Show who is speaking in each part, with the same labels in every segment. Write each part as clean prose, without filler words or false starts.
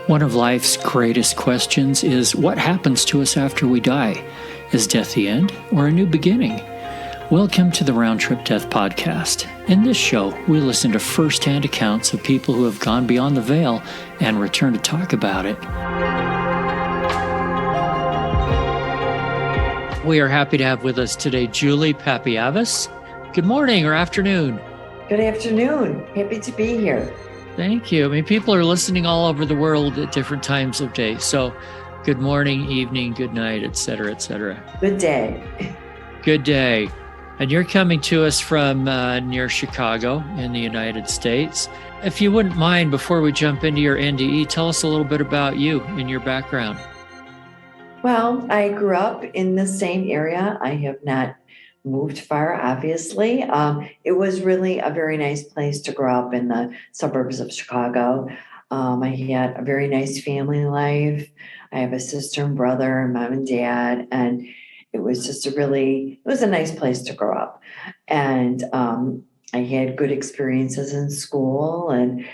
Speaker 1: One of life's greatest questions is what happens to us after we die? Is death the end or a new beginning? Welcome to the Round Trip Death Podcast. In this show, we listen to first-hand accounts of people who have gone beyond the veil and return to talk about it. We are happy to have with us today Julie Papievis. Good morning or afternoon.
Speaker 2: Good afternoon. Happy to be here.
Speaker 1: Thank you. I mean, people are listening all over the world at different times of day. So good morning, evening, good night, et cetera, et cetera.
Speaker 2: Good day.
Speaker 1: Good day. And you're coming to us from near Chicago in the United States. If you wouldn't mind, before we jump into your NDE, tell us a little bit about you and your background.
Speaker 2: Well, I grew up in the same area. I have not moved far, obviously. It was really a very nice place to grow up in the suburbs of Chicago. I had a very nice family life. I have a sister and brother, mom and dad, and it was just it was a nice place to grow up. And I had good experiences in school, and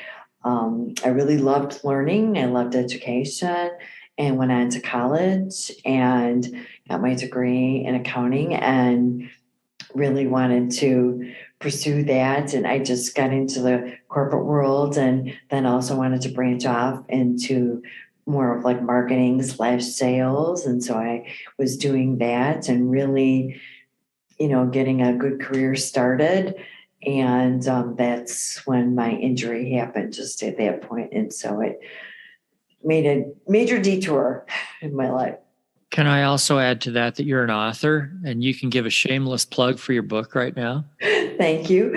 Speaker 2: I really loved learning. I loved education, and went on to college and got my degree in accounting and really wanted to pursue that. And I just got into the corporate world and then also wanted to branch off into more of like marketing/sales. And so I was doing that and really, getting a good career started. And that's when my injury happened just at that point. And so it made a major detour in my life.
Speaker 1: Can I also add to that you're an author and you can give a shameless plug for your book right now?
Speaker 2: Thank you.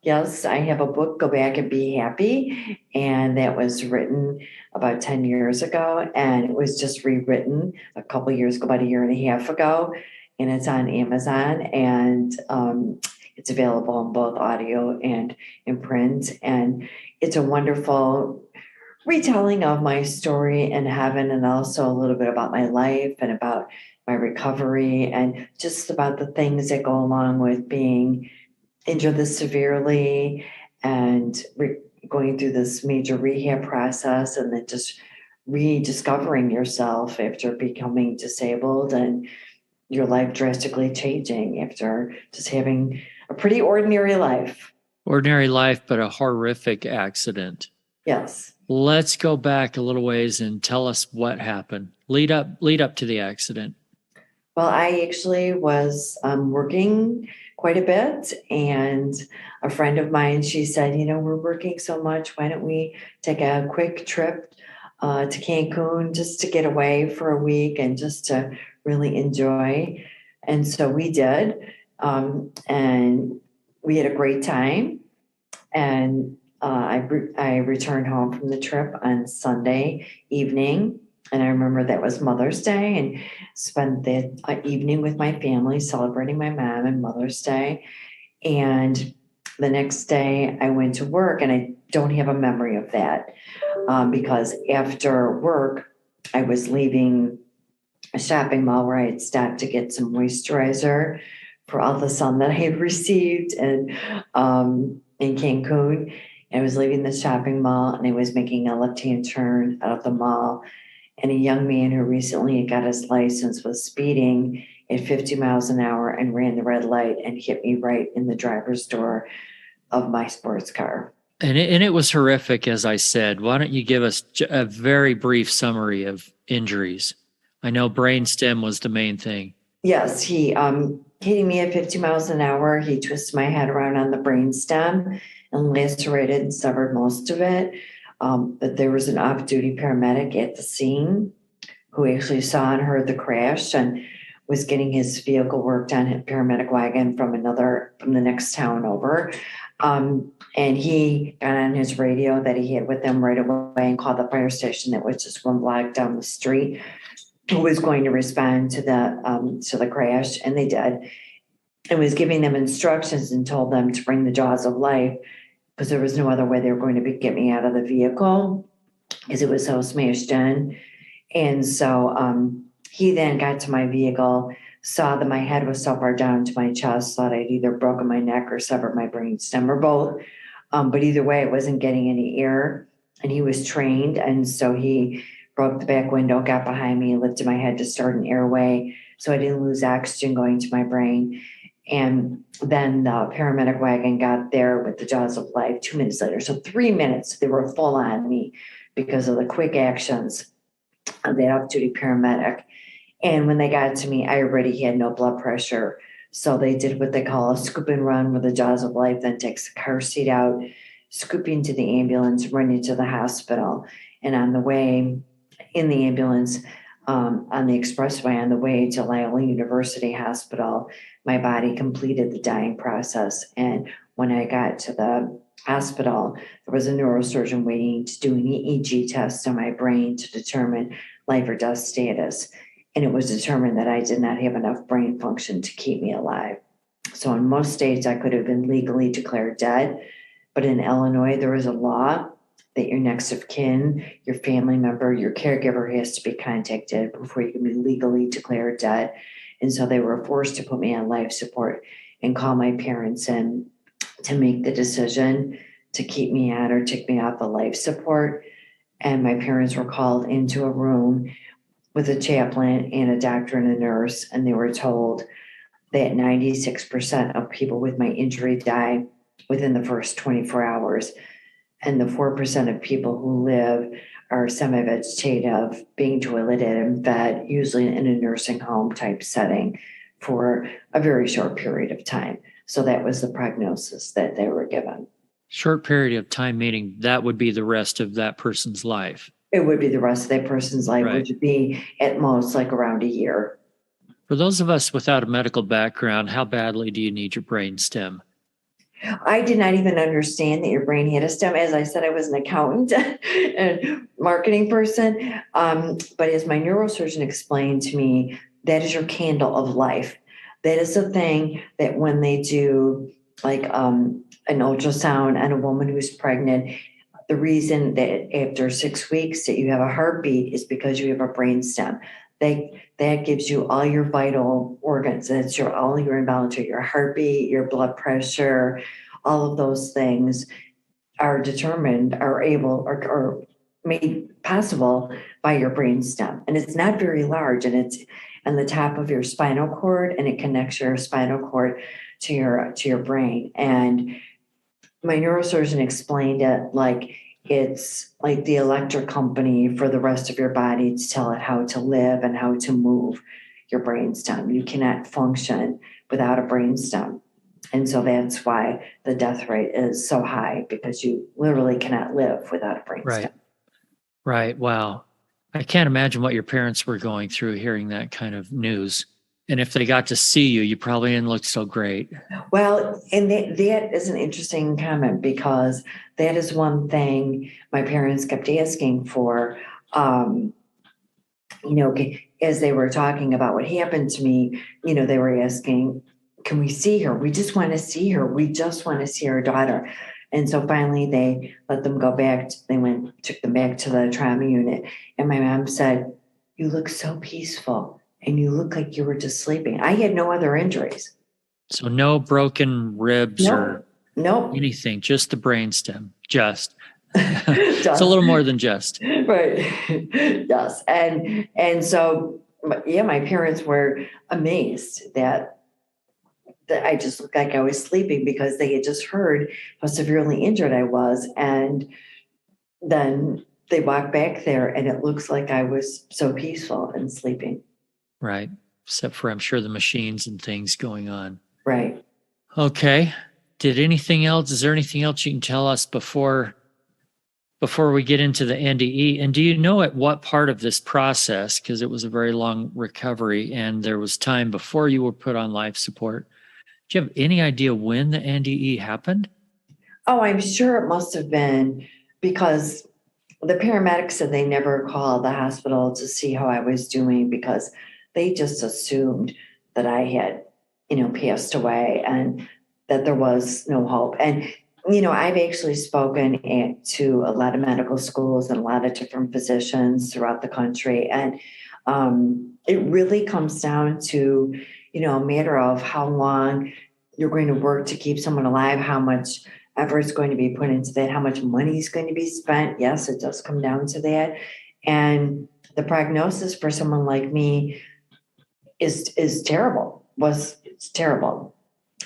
Speaker 2: Yes, I have a book, Go Back and Be Happy, and that was written about 10 years ago, and it was just rewritten a couple of years ago, about a year and a half ago, and it's on Amazon, and it's available in both audio and in print, and it's a wonderful retelling of my story in heaven, and also a little bit about my life and about my recovery and just about the things that go along with being injured this severely and going through this major rehab process, and then just rediscovering yourself after becoming disabled and your life drastically changing after just having a pretty ordinary life.
Speaker 1: Ordinary life, but a horrific accident.
Speaker 2: Yes.
Speaker 1: Let's go back a little ways and tell us what happened. Lead up to the accident.
Speaker 2: Well, I actually was working quite a bit, and a friend of mine, she said, we're working so much. Why don't we take a quick trip to Cancun just to get away for a week and just to really enjoy? And so we did, and we had a great time. And I returned home from the trip on Sunday evening, and I remember that was Mother's Day, and spent the evening with my family celebrating my mom and Mother's Day. And the next day I went to work, and I don't have a memory of that because after work I was leaving a shopping mall where I had stopped to get some moisturizer for all the sun that I had received in Cancun. I was leaving the shopping mall, and I was making a left-hand turn out of the mall, and a young man who recently got his license was speeding at 50 miles an hour and ran the red light and hit me right in the driver's door of my sports car.
Speaker 1: And it was horrific, as I said. Why don't you give us a very brief summary of injuries? I know brainstem was the main thing.
Speaker 2: Yes, he hitting me at 50 miles an hour. He twisted my head around on the brainstem and lacerated and severed most of it. But there was an off-duty paramedic at the scene who actually saw and heard the crash and was getting his vehicle worked on, a paramedic wagon from the next town over. And he got on his radio that he had with him right away and called the fire station that was just one block down the street, who was going to respond to the crash, and they did. And was giving them instructions and told them to bring the jaws of life because there was no other way they were going to get me out of the vehicle because it was so smashed in. And so he then got to my vehicle, saw that my head was so far down to my chest, thought I'd either broken my neck or severed my brainstem or both. But either way, it wasn't getting any air. and he was trained. And so he broke the back window, got behind me, lifted my head to start an airway so I didn't lose oxygen going to my brain. And then the paramedic wagon got there with the jaws of life 2 minutes later. So 3 minutes, they were full on me because of the quick actions of the off-duty paramedic. And when they got to me, I already had no blood pressure. So they did what they call a scoop and run with the jaws of life, then takes the car seat out, scooping to the ambulance, running to the hospital. And on the way in the ambulance, on the expressway on the way to Loyola University Hospital, my body completed the dying process. And when I got to the hospital, there was a neurosurgeon waiting to do an EEG test on my brain to determine life or death status. And it was determined that I did not have enough brain function to keep me alive. So in most states, I could have been legally declared dead. But in Illinois, there is a law that your next of kin, your family member, your caregiver has to be contacted before you can be legally declared dead. And so they were forced to put me on life support and call my parents in to make the decision to keep me on or take me off the life support. And my parents were called into a room with a chaplain and a doctor and a nurse, and they were told that 96% of people with my injury die within the first 24 hours. And the 4% of people who live are semi-vegetative, being toileted and fed, usually in a nursing home type setting for a very short period of time. So that was the prognosis that they were given.
Speaker 1: Short period of time, meaning that would be the rest of that person's life.
Speaker 2: It would be the rest of that person's life,
Speaker 1: Right.
Speaker 2: which would be at most like around a year.
Speaker 1: For those of us without a medical background, how badly do you need your brain stem?
Speaker 2: I did not even understand that your brain had a stem. As I said, I was an accountant and marketing person. But as my neurosurgeon explained to me, that is your candle of life. That is the thing that when they do like an ultrasound on a woman who's pregnant, the reason that after 6 weeks that you have a heartbeat is because you have a brain stem. That gives you all your vital organs. That's all your involuntary, your heartbeat, your blood pressure, all of those things are determined, are able, or made possible by your brain stem. And it's not very large, and it's on the top of your spinal cord, and it connects your spinal cord to your brain. And my neurosurgeon explained it like it's like the electric company for the rest of your body to tell it how to live and how to move your brainstem. You cannot function without a brainstem. And so that's why the death rate is so high, because you literally cannot live without a brainstem.
Speaker 1: Right. Right. Wow. I can't imagine what your parents were going through hearing that kind of news. And if they got to see you, you probably didn't look so great.
Speaker 2: Well, and that is an interesting comment, because that is one thing my parents kept asking for. As they were talking about what happened to me, they were asking, can we see her? We just want to see her. We just want to see our daughter. And so finally they let them go back. Took them back to the trauma unit. And my mom said, you look so peaceful and you look like you were just sleeping. I had no other injuries.
Speaker 1: So no broken ribs or anything, just the brainstem, just. It's a little more than just.
Speaker 2: Right. Yes. And so, yeah, my parents were amazed that I just looked like I was sleeping, because they had just heard how severely injured I was. And then they walked back there and it looks like I was so peaceful and sleeping.
Speaker 1: Right. Except for, I'm sure, the machines and things going on.
Speaker 2: Right.
Speaker 1: Okay. Is there anything else you can tell us before we get into the NDE? And do you know at what part of this process, because it was a very long recovery and there was time before you were put on life support, do you have any idea when the NDE happened?
Speaker 2: Oh, I'm sure it must have been, because the paramedics said they never called the hospital to see how I was doing, because they just assumed that I had, passed away and that there was no hope. And, I've actually spoken to a lot of medical schools and a lot of different physicians throughout the country. And it really comes down to, a matter of how long you're going to work to keep someone alive, how much effort's going to be put into that, how much money is going to be spent. Yes, it does come down to that. And the prognosis for someone like me is terrible. It's terrible.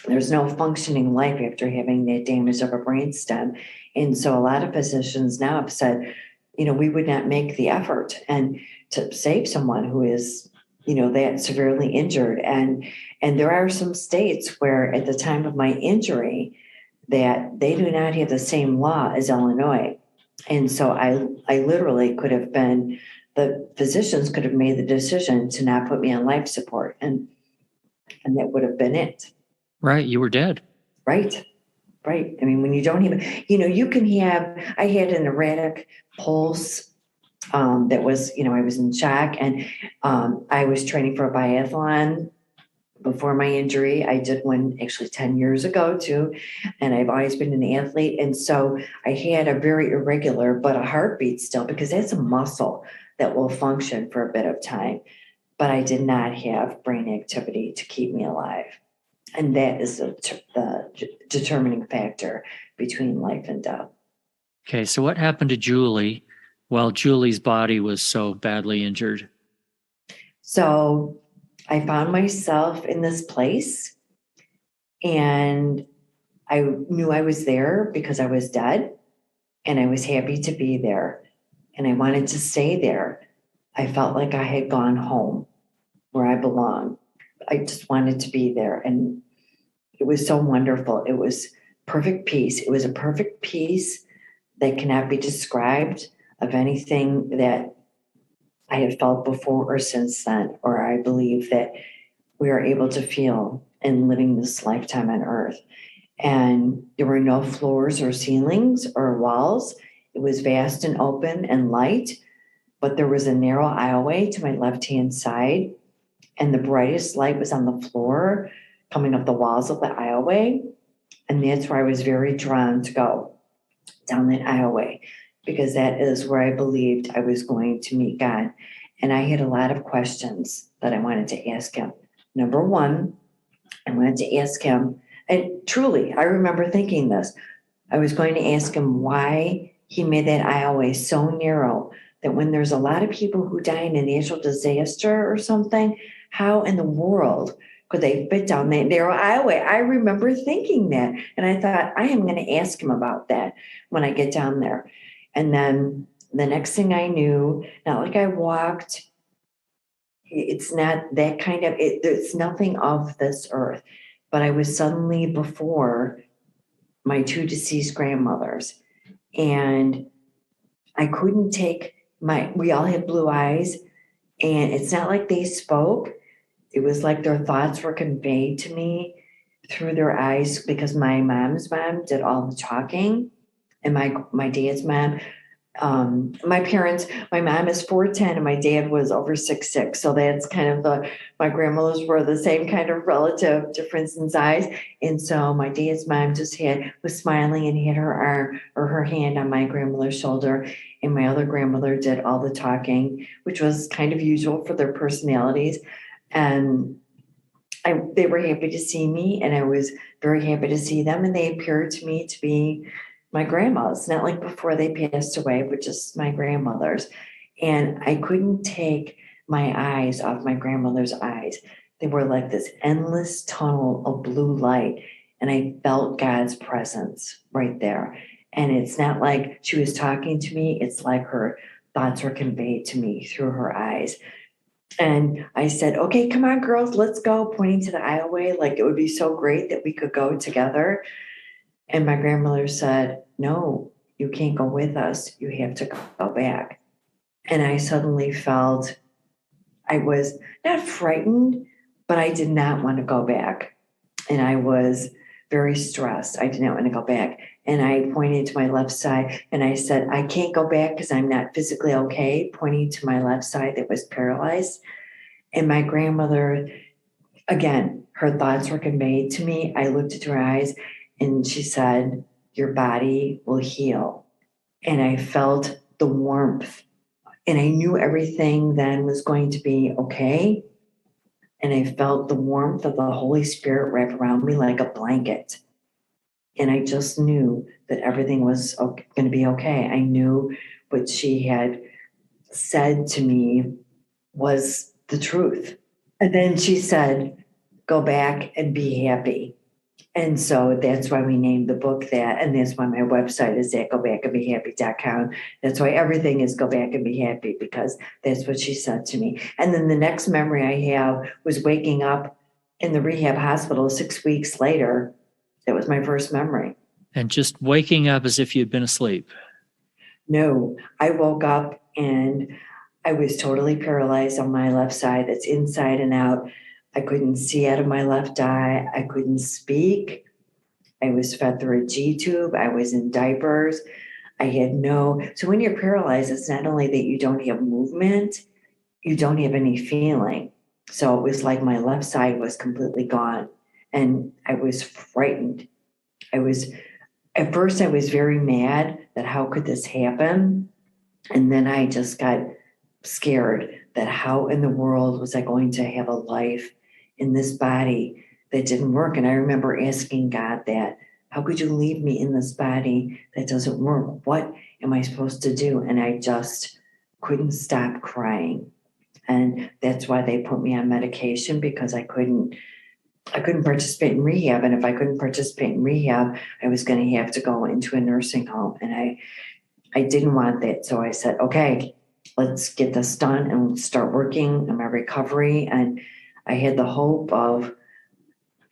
Speaker 2: There's no functioning life after having that damage of a brainstem. And so a lot of physicians now have said, we would not make the effort and to save someone who is, that severely injured. And there are some states where at the time of my injury that they do not have the same law as Illinois. And so I literally could have been, the physicians could have made the decision to not put me on life support. And that would have been it.
Speaker 1: Right. You were dead.
Speaker 2: Right. Right. I mean, when you don't even, you can have, I had an erratic pulse that was, I was in shock, and I was training for a biathlon before my injury. I did one actually 10 years ago too. And I've always been an athlete. And so I had a very irregular, but a heartbeat still, because that's a muscle that will function for a bit of time. But I did not have brain activity to keep me alive. And that is the determining factor between life and death.
Speaker 1: Okay, so what happened to Julie while Julie's body was so badly injured?
Speaker 2: So I found myself in this place, and I knew I was there because I was dead, and I was happy to be there, and I wanted to stay there. I felt like I had gone home where I belong. I just wanted to be there. And it was so wonderful. It was perfect peace. It was a perfect peace that cannot be described of anything that I had felt before or since then, or I believe that we are able to feel in living this lifetime on earth. And there were no floors or ceilings or walls. It was vast and open and light, but there was a narrow aisleway to my left-hand side, and the brightest light was on the floor coming up the walls of the aisleway. And that's where I was very drawn to go, down that aisleway, because that is where I believed I was going to meet God. And I had a lot of questions that I wanted to ask him. Number one, I wanted to ask him, and truly, I remember thinking this, I was going to ask him why he made that aisleway so narrow that when there's a lot of people who die in a natural disaster or something, how in the world could they fit down that narrow aisleway? I remember thinking that. And I thought, I am going to ask him about that when I get down there. And then the next thing I knew, not like I walked, it's not that kind of, it's nothing of this earth. But I was suddenly before my two deceased grandmothers. And I couldn't take we all had blue eyes. And it's not like they spoke. It was like their thoughts were conveyed to me through their eyes, because my mom's mom did all the talking, and my dad's mom, my parents, my mom is 4'10" and my dad was over 6'6". So that's kind of my grandmothers were the same kind of relative difference in size. And so my dad's mom was smiling and had her arm or her hand on my grandmother's shoulder. And my other grandmother did all the talking, which was kind of usual for their personalities. And they were happy to see me, and I was very happy to see them. And they appeared to me to be my grandmas, not like before they passed away, but just my grandmothers. And I couldn't take my eyes off my grandmother's eyes. They were like this endless tunnel of blue light. And I felt God's presence right there. And it's not like she was talking to me. It's like her thoughts were conveyed to me through her eyes. And I said, okay, come on, girls, let's go, pointing to the aisleway. Like it would be so great that we could go together. And my grandmother said, no, you can't go with us. You have to go back. And I suddenly felt I was not frightened, but I did not want to go back. And I was very stressed. I did not want to go back. And I pointed to my left side and I said, I can't go back because I'm not physically okay, pointing to my left side that was paralyzed. And my grandmother, again, her thoughts were conveyed to me. I looked into her eyes and she said, your body will heal. And I felt the warmth, and I knew everything then was going to be okay. And I felt the warmth of the Holy Spirit wrap around me like a blanket. And I just knew that everything was going to be okay. I knew what she had said to me was the truth. And then she said, go back and be happy. And so that's why we named the book that. And that's why my website is at gobackandbehappy.com. That's why everything is Go Back and Be Happy, because that's what she said to me. And then the next memory I have was waking up in the rehab hospital 6 weeks later. That was my first memory.
Speaker 1: And just waking up as if you'd been asleep.
Speaker 2: No, I woke up and I was totally paralyzed on my left side. That's inside and out. I couldn't see out of my left eye. I couldn't speak. I was fed through a G tube. I was in diapers. So when you're paralyzed, it's not only that you don't have movement, you don't have any feeling. So it was like my left side was completely gone. And I was frightened. At first I was very mad that how could this happen? And then I just got scared that how in the world was I going to have a life in this body that didn't work? And I remember asking God that, how could you leave me in this body that doesn't work? What am I supposed to do? And I just couldn't stop crying. And that's why they put me on medication, because I couldn't participate in rehab. And if I couldn't participate in rehab, I was going to have to go into a nursing home. And I didn't want that. So I said, okay, let's get this done and start working on my recovery. And I had the hope of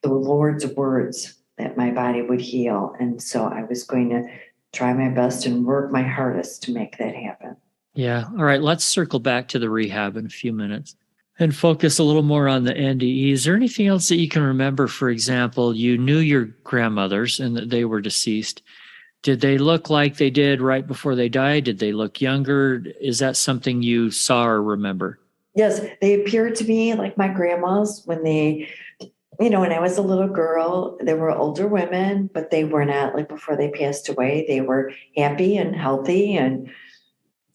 Speaker 2: the Lord's words that my body would heal. And so I was going to try my best and work my hardest to make that happen.
Speaker 1: Yeah. All right. Let's circle back to the rehab in a few minutes and focus a little more on the NDE. Is there anything else that you can remember? For example, you knew your grandmothers and that they were deceased. Did they look like they did right before they died? Did they look younger? Is that something you saw or remember?
Speaker 2: Yes, they appeared to me like my grandmas when when I was a little girl. They were older women, but they were not like before they passed away. They were happy and healthy and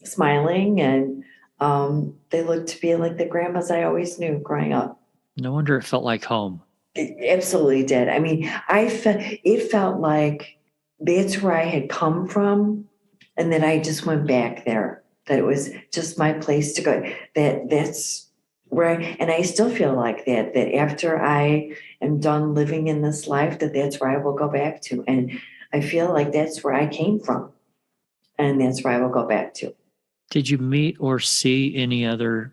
Speaker 2: smiling, and they looked to be like the grandmas I always knew growing up.
Speaker 1: No wonder it felt like home.
Speaker 2: It absolutely did. I mean, it felt like that's where I had come from, and then I just went back there. That it was just my place to go. That's where and I still feel like that after I am done living in this life, that's where I will go back to. And I feel like that's where I came from, and that's where I will go back to.
Speaker 1: Did you meet or see any other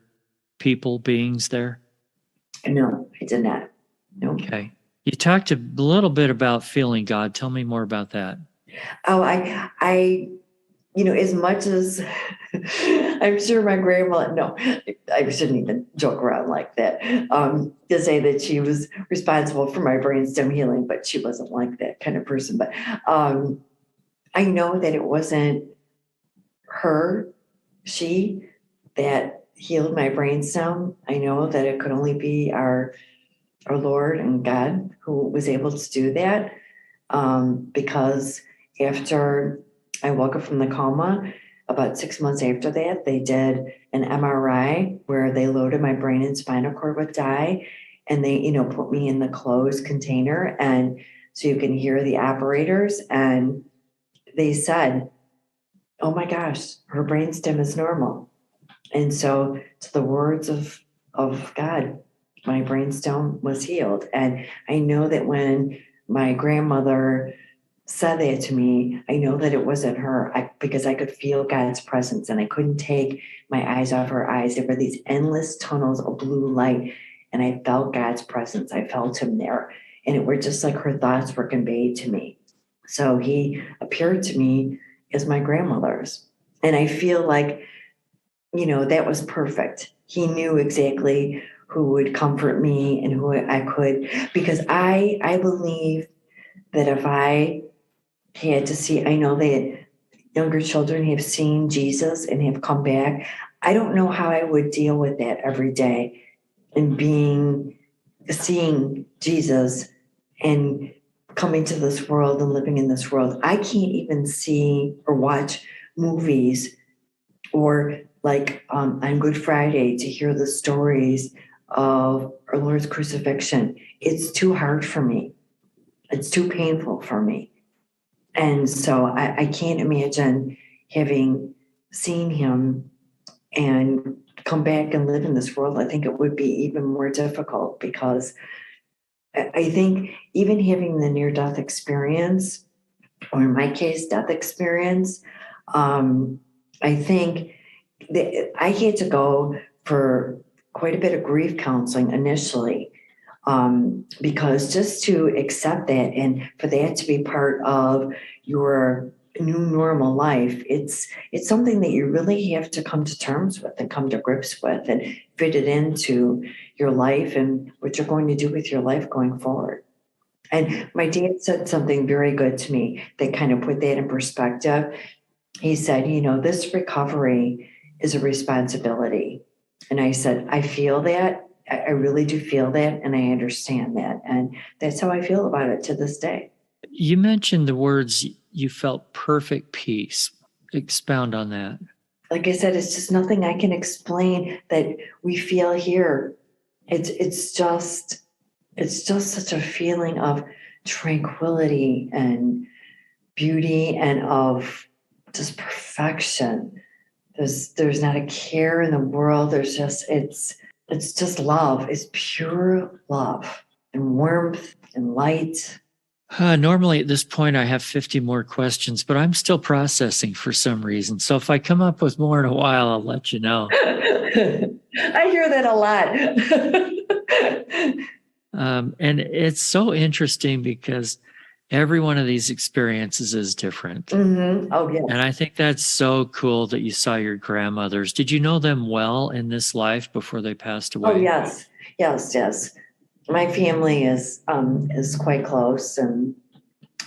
Speaker 1: people, beings there?
Speaker 2: No, I did not. No.
Speaker 1: Okay. You talked a little bit about feeling God. Tell me more about that.
Speaker 2: Oh, I as much as I'm sure my grandma, no, I shouldn't even joke around like that, to say that she was responsible for my brainstem healing, but she wasn't like that kind of person. But I know that it wasn't she that healed my brainstem. I know that it could only be our Lord and God who was able to do that, because after I woke up from the coma, about 6 months after that, they did an MRI where they loaded my brain and spinal cord with dye, and they, put me in the closed container, and so you can hear the operators, and they said, "Oh my gosh, her brainstem is normal." And so, to the words of God, my brainstem was healed. And I know that when my grandmother said that to me, I know that it wasn't her, because I could feel God's presence, and I couldn't take my eyes off her eyes. There were these endless tunnels of blue light, and I felt God's presence. I felt him there, and it were just like her thoughts were conveyed to me. So he appeared to me as my grandmother's, and I feel like, that was perfect. He knew exactly who would comfort me and who I could, because I believe that if I had to see, I know that younger children have seen Jesus and have come back. I don't know how I would deal with that every day, and seeing Jesus and coming to this world and living in this world. I can't even see or watch movies, or like on Good Friday, to hear the stories of our Lord's crucifixion. It's too hard for me. It's too painful for me. And so I can't imagine having seen him and come back and live in this world. I think it would be even more difficult because I think even having the near-death experience, or in my case, death experience, I think that I had to go for quite a bit of grief counseling initially, because just to accept that and for that to be part of your new normal life, it's something that you really have to come to terms with and come to grips with and fit it into your life and what you're going to do with your life going forward. And my dad said something very good to me that kind of put that in perspective. He said, this recovery is a responsibility. And I said, I feel that. I really do feel that. And I understand that. And that's how I feel about it to this day.
Speaker 1: You mentioned the words you felt perfect peace. Expound on that.
Speaker 2: Like I said, it's just nothing I can explain that we feel here. It's just such a feeling of tranquility and beauty and of just perfection. There's not a care in the world. There's just it's just love. It's pure love and warmth and light.
Speaker 1: Normally at this point, I have 50 more questions, but I'm still processing for some reason. So if I come up with more in a while, I'll let you know.
Speaker 2: I hear that a lot.
Speaker 1: And it's so interesting because every one of these experiences is different.
Speaker 2: Mm-hmm. Oh, yes.
Speaker 1: And I think that's so cool that you saw your grandmothers. Did you know them well in this life before they passed away?
Speaker 2: Oh, yes. My family is quite close, and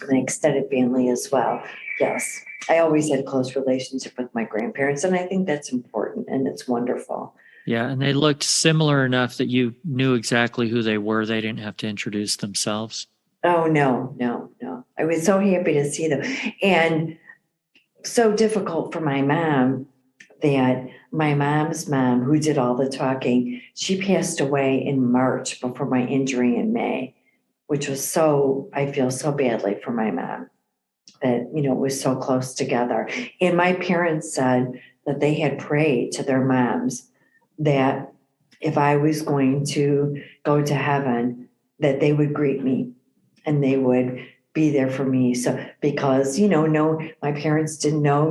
Speaker 2: my extended family as well. Yes, I always had a close relationship with my grandparents, and I think that's important and it's wonderful.
Speaker 1: Yeah, and they looked similar enough that you knew exactly who they were. They didn't have to introduce themselves.
Speaker 2: Oh, no. I was so happy to see them. And so difficult for my mom that my mom's mom, who did all the talking, she passed away in March before my injury in May, which was I feel so badly for my mom that, it was so close together. And my parents said that they had prayed to their moms that if I was going to go to heaven, that they would greet me and they would be there for me. So because, no, my parents didn't know,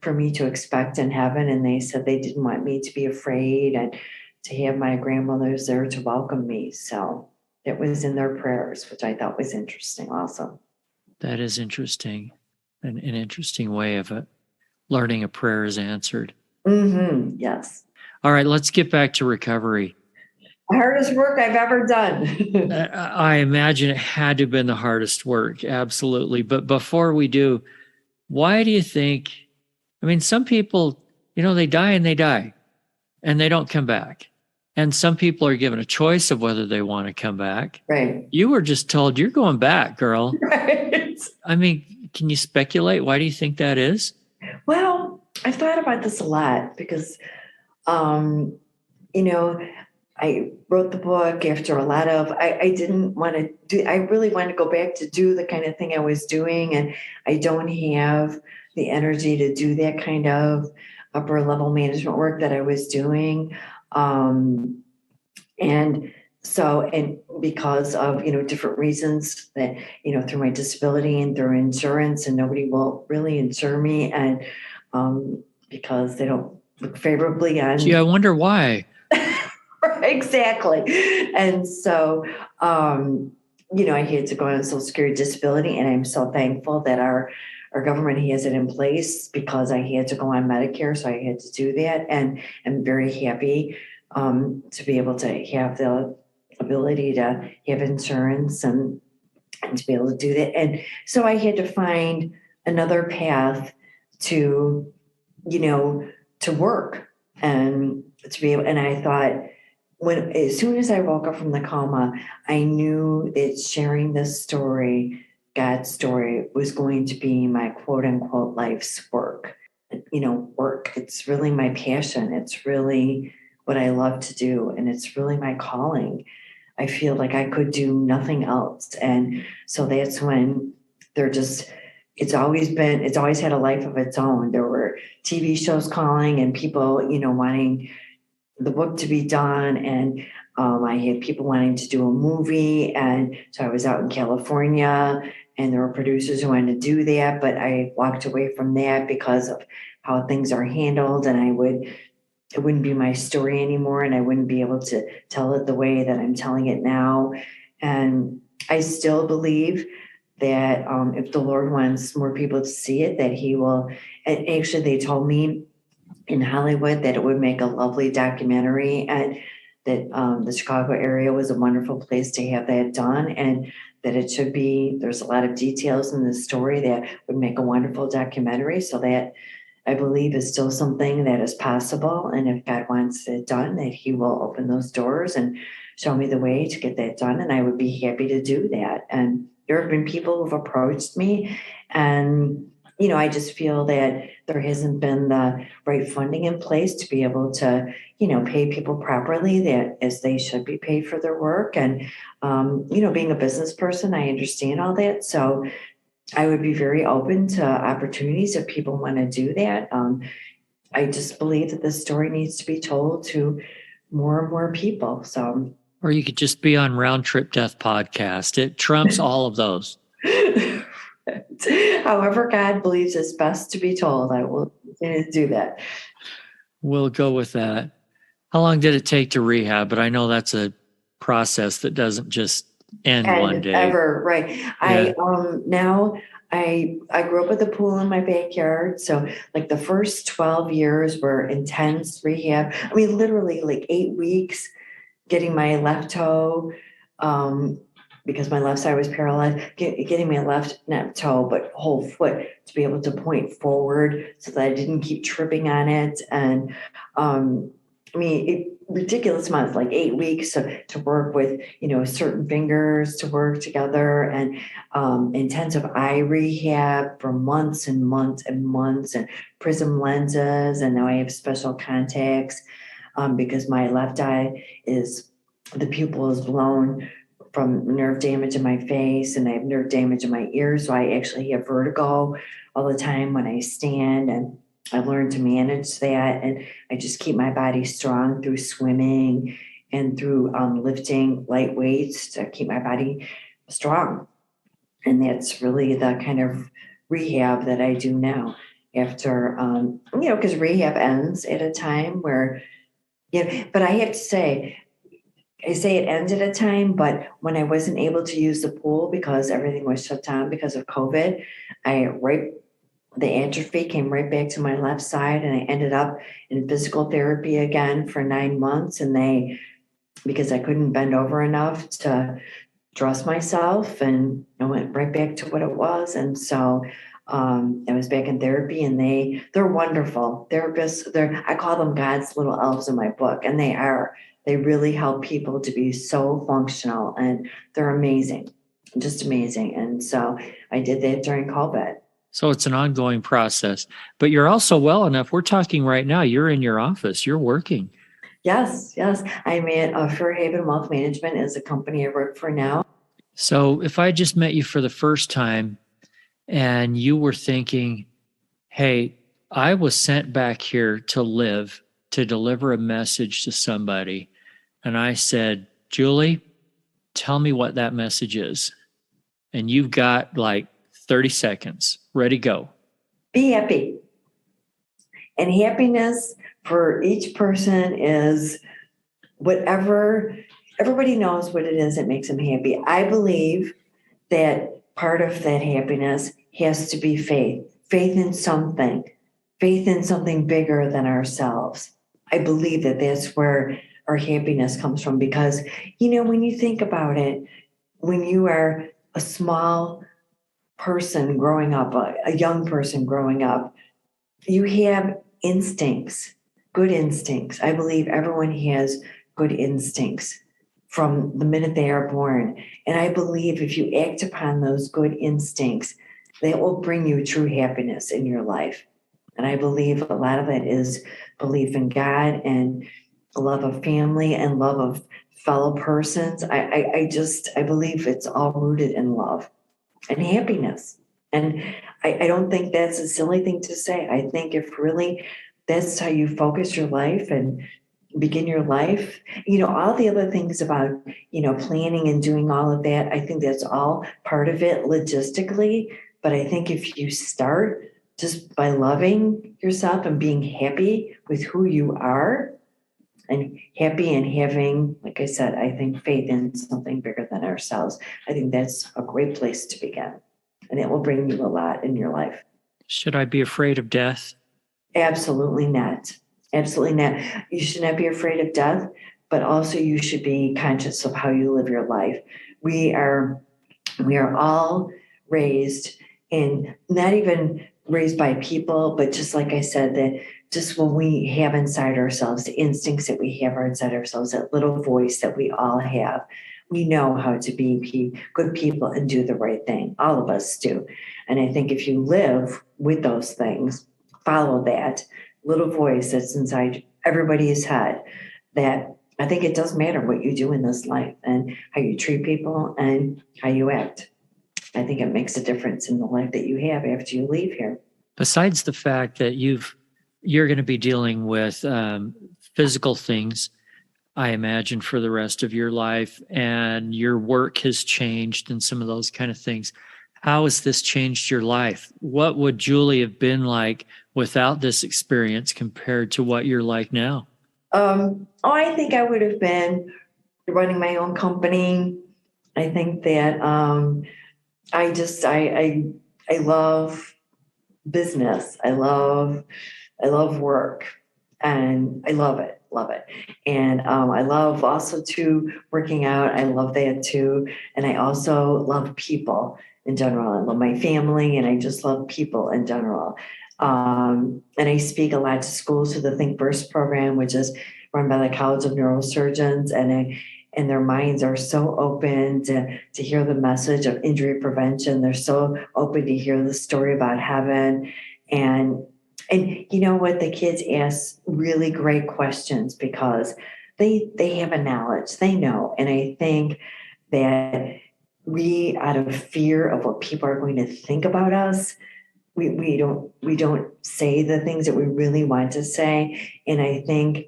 Speaker 2: for me to expect in heaven. And they said they didn't want me to be afraid and to have my grandmothers there to welcome me. So it was in their prayers, which I thought was interesting also.
Speaker 1: That is interesting. An interesting way of learning a prayer is answered.
Speaker 2: Mm-hmm. Yes.
Speaker 1: All right, let's get back to recovery.
Speaker 2: Hardest work I've ever done.
Speaker 1: I imagine it had to have been the hardest work. Absolutely. But before we do, why do you think, some people, they die and they don't come back. And some people are given a choice of whether they want to come back.
Speaker 2: Right.
Speaker 1: You were just told you're going back, girl.
Speaker 2: Right.
Speaker 1: Can you speculate? Why do you think that is?
Speaker 2: Well, I've thought about this a lot because, I wrote the book after a lot of, I didn't want to do, I really wanted to go back to do the kind of thing I was doing. And I don't have the energy to do that kind of upper level management work that I was doing. And because of, different reasons that, through my disability and through insurance, and nobody will really insure me. And because they don't look favorably on.
Speaker 1: Gee, I wonder why.
Speaker 2: Exactly. And so, I had to go on Social Security disability, and I'm so thankful that our government has it in place because I had to go on Medicare. So I had to do that, and I'm very happy to be able to have the ability to have insurance and to be able to do that. And so I had to find another path to, to work and to be able, and I thought, as soon as I woke up from the coma, I knew that sharing this story, God's story, was going to be my quote unquote life's work. Work. It's really my passion. It's really what I love to do. And it's really my calling. I feel like I could do nothing else. And so that's when they're just it's always had a life of its own. There were TV shows calling and people, wanting the book to be done. And I had people wanting to do a movie. And so I was out in California and there were producers who wanted to do that, but I walked away from that because of how things are handled. And it wouldn't be my story anymore. And I wouldn't be able to tell it the way that I'm telling it now. And I still believe that if the Lord wants more people to see it, that he will. And actually, they told me in Hollywood that it would make a lovely documentary, and that the Chicago area was a wonderful place to have that done, and that it should be. There's a lot of details in the story that would make a wonderful documentary. So that, I believe, is still something that is possible. And if God wants it done, that he will open those doors and show me the way to get that done. And I would be happy to do that. And there have been people who've approached me, and I just feel that there hasn't been the right funding in place to be able to, pay people properly, that as they should be paid for their work. And being a business person, I understand all that. So I would be very open to opportunities if people want to do that. I just believe that this story needs to be told to more and more people. So,
Speaker 1: Or you could just be on Round Trip Death Podcast. It trumps all of those.
Speaker 2: however God believes it's best to be told, I will continue to do that.
Speaker 1: We'll go with that. How long did it take to rehab? But I know that's a process that doesn't just end one day.
Speaker 2: Ever, right.
Speaker 1: Yeah.
Speaker 2: I grew up with a pool in my backyard. So like the first 12 years were intense rehab. I mean, literally like 8 weeks getting my left toe, because my left side was paralyzed, getting my left, not toe, but whole foot to be able to point forward so that I didn't keep tripping on it. And ridiculous amounts, like 8 weeks to work with, certain fingers to work together, and intensive eye rehab for months and months and months, and prism lenses. And now I have special contacts because my left eye the pupil is blown from nerve damage in my face, and I have nerve damage in my ears. So I actually have vertigo all the time when I stand, and I've learned to manage that. And I just keep my body strong through swimming and through lifting light weights to keep my body strong. And that's really the kind of rehab that I do now after, because rehab ends at a time where, but I have to say, I say it ends at a time, but when I wasn't able to use the pool because everything was shut down because of COVID, the atrophy came right back to my left side, and I ended up in physical therapy again for 9 months. And because I couldn't bend over enough to dress myself, and I went right back to what it was. And so I was back in therapy, and they're wonderful therapists. I call them God's little elves in my book, and they are. They really help people to be so functional, and they're amazing, just amazing. And so I did that during COVID.
Speaker 1: So it's an ongoing process, but you're also well enough. We're talking right now. You're in your office. You're working.
Speaker 2: Yes. I'm at Fairhaven Wealth Management is a company I work for now.
Speaker 1: So if I just met you for the first time and you were thinking, hey, I was sent back here to live, to deliver a message to somebody. And I said, Julie, tell me what that message is. And you've got like 30 seconds. Ready, go.
Speaker 2: Be happy. And happiness for each person is whatever, everybody knows what it is that makes them happy. I believe that part of that happiness has to be faith in something bigger than ourselves. I believe that that's where our happiness comes from, because, when you think about it, when you are a small person growing up, a young person growing up, you have instincts, good instincts. I believe everyone has good instincts from the minute they are born. And I believe if you act upon those good instincts, that will bring you true happiness in your life. And I believe a lot of it is belief in God and love of family and love of fellow persons. I believe it's all rooted in love and happiness. And I don't think that's a silly thing to say. I think if really that's how you focus your life and begin your life, all the other things about, planning and doing all of that, I think that's all part of it logistically. But I think if you start just by loving yourself and being happy with who you are and happy and having, like I said, I think faith in something bigger than ourselves, I think that's a great place to begin. And it will bring you a lot in your life.
Speaker 1: Should I be afraid of death?
Speaker 2: Absolutely not. Absolutely not. You should not be afraid of death, but also you should be conscious of how you live your life. We are all raised in, not even raised by people, but just like I said, that just what we have inside ourselves, the instincts that we have inside ourselves, that little voice that we all have. We know how to be good people and do the right thing. All of us do. And I think if you live with those things, follow that little voice that's inside everybody's head, that I think it does matter what you do in this life and how you treat people and how you act. I think it makes a difference in the life that you have after you leave here.
Speaker 1: Besides the fact that you're going to be dealing with physical things, I imagine, for the rest of your life, and your work has changed and some of those kind of things. How has this changed your life? What would Julie have been like without this experience compared to what you're like now?
Speaker 2: I think I would have been running my own company. I think that I love business. I love work, and I love it, love it. And I love also too working out. I love that too. And I also love people in general. I love my family, and I just love people in general. And I speak a lot to schools through the Think First program, which is run by the College of Neurosurgeons, and their minds are so open to hear the message of injury prevention. They're so open to hear the story about heaven. And you know what? The kids ask really great questions because they have a knowledge, they know. And I think that we, out of fear of what people are going to think about us, we don't say the things that we really want to say. And I think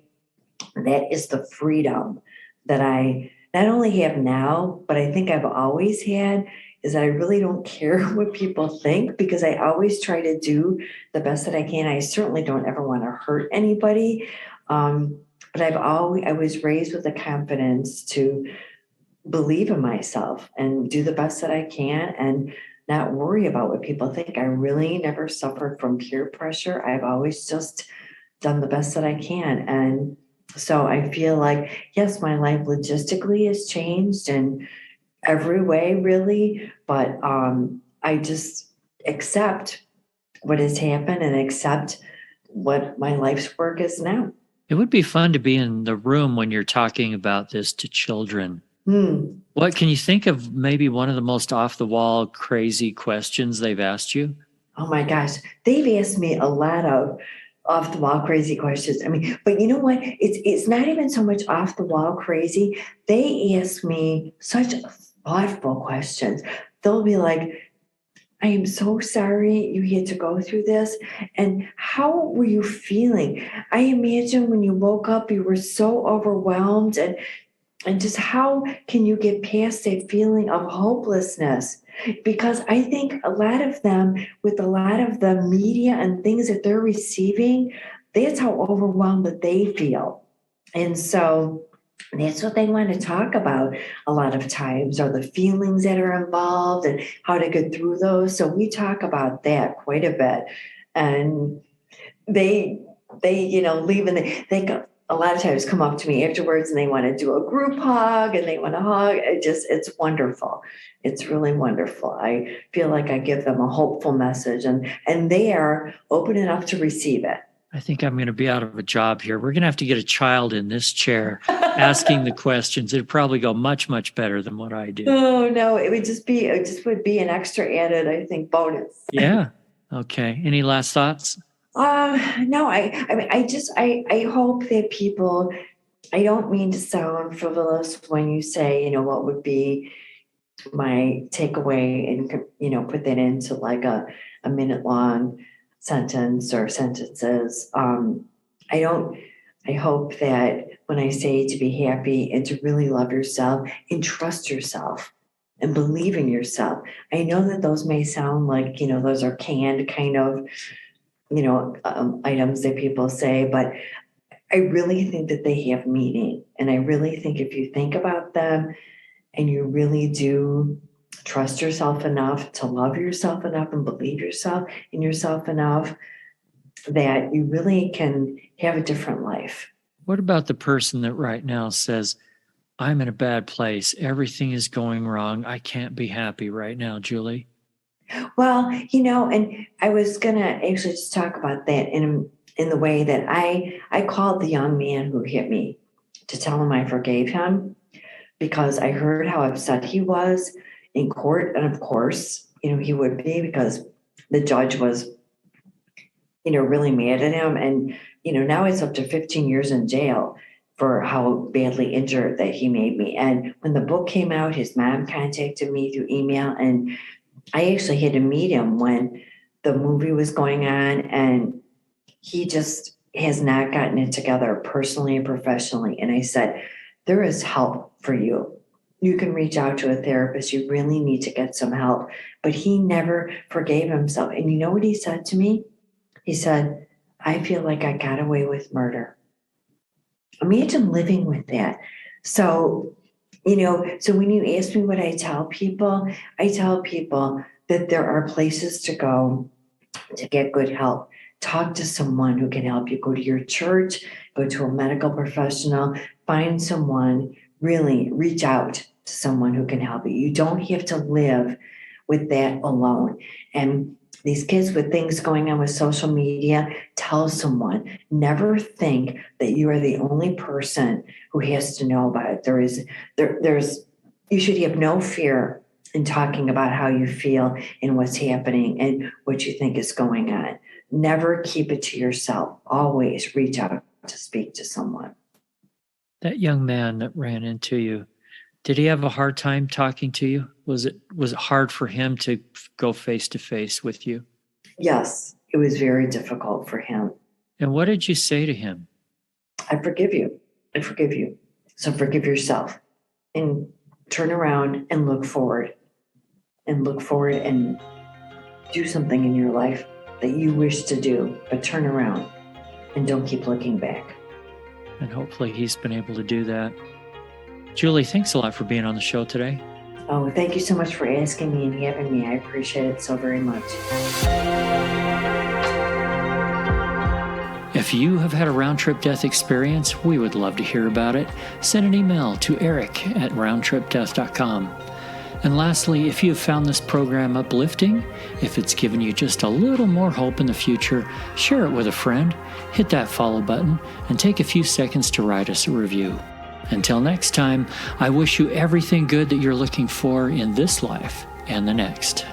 Speaker 2: that is the freedom that I not only have now, but I think I've always had, is that I really don't care what people think, because I always try to do the best that I can. I certainly don't ever want to hurt anybody. But I was raised with the confidence to believe in myself and do the best that I can and not worry about what people think. I really never suffered from peer pressure. I've always just done the best that I can. And so I feel like, yes, my life logistically has changed in every way, really, but I just accept what has happened and accept what my life's work is now.
Speaker 1: It would be fun to be in the room when you're talking about this to children. What can you think of, maybe one of the most off the wall, crazy questions they've asked you?
Speaker 2: Oh my gosh, they've asked me a lot of off the wall crazy questions. I mean, but you know what? It's not even so much off the wall crazy. They ask me such thoughtful questions. They'll be like, I am so sorry you had to go through this. And how were you feeling? I imagine when you woke up, you were so overwhelmed, and just how can you get past that feeling of hopelessness? Because I think a lot of them, with a lot of the media and things that they're receiving, that's how overwhelmed that they feel. And so that's what they want to talk about a lot of times, are the feelings that are involved and how to get through those. So we talk about that quite a bit. And they leave, and they go, a lot of times come up to me afterwards and they want to do a group hug and they want to hug. It's wonderful. It's really wonderful. I feel like I give them a hopeful message, and they are open enough to receive it.
Speaker 1: I think I'm going to be out of a job here. We're going to have to get a child in this chair asking the questions. It'd probably go much, much better than what I do.
Speaker 2: Oh no, it just would be an extra added, I think, bonus.
Speaker 1: Yeah. Okay. Any last thoughts?
Speaker 2: No, I mean, I hope that people, I don't mean to sound frivolous when you say, what would be my takeaway and, put that into like a minute long sentence or sentences. I hope that when I say to be happy and to really love yourself and trust yourself and believe in yourself, I know that those may sound like, those are canned kind of, items that people say, but I really think that they have meaning. And I really think if you think about them and you really do trust yourself enough to love yourself enough and believe in yourself enough, that you really can have a different life.
Speaker 1: What about the person that right now says, I'm in a bad place. Everything is going wrong. I can't be happy right now, Julie?
Speaker 2: Well, and I was gonna actually just talk about that in the way that I called the young man who hit me to tell him I forgave him because I heard how upset he was in court, and of course, he would be because the judge was, really mad at him, and now it's up to 15 years in jail for how badly injured that he made me. And when the book came out, his mom contacted me through email, and I actually had to meet him when the movie was going on, and he just has not gotten it together personally and professionally. And I said, there is help for you. You can reach out to a therapist. You really need to get some help. But he never forgave himself. And you know what he said to me? He said, I feel like I got away with murder. Imagine living with that. So when you ask me what I tell people that there are places to go to get good help. Talk to someone who can help you. Go to your church, go to a medical professional, find someone, really reach out to someone who can help you. You don't have to live with that alone. And these kids with things going on with social media, tell someone. Never think that you are the only person who has to know about it. You should have no fear in talking about how you feel and what's happening and what you think is going on. Never keep it to yourself. Always reach out to speak to someone.
Speaker 1: That young man that ran into you, did he have a hard time talking to you? Was it hard for him to go face to face with you?
Speaker 2: Yes, it was very difficult for him.
Speaker 1: And what did you say to him?
Speaker 2: I forgive you. I forgive you. So forgive yourself and turn around and look forward and do something in your life that you wish to do, but turn around and don't keep looking back.
Speaker 1: And hopefully he's been able to do that. Julie, thanks a lot for being on the show today.
Speaker 2: Oh, thank you so much for asking me and having me. I appreciate it so very much.
Speaker 1: If you have had a round-trip death experience, we would love to hear about it. Send an email to eric@roundtripdeath.com. And lastly, if you have found this program uplifting, if it's given you just a little more hope in the future, share it with a friend, hit that follow button, and take a few seconds to write us a review. Until next time, I wish you everything good that you're looking for in this life and the next.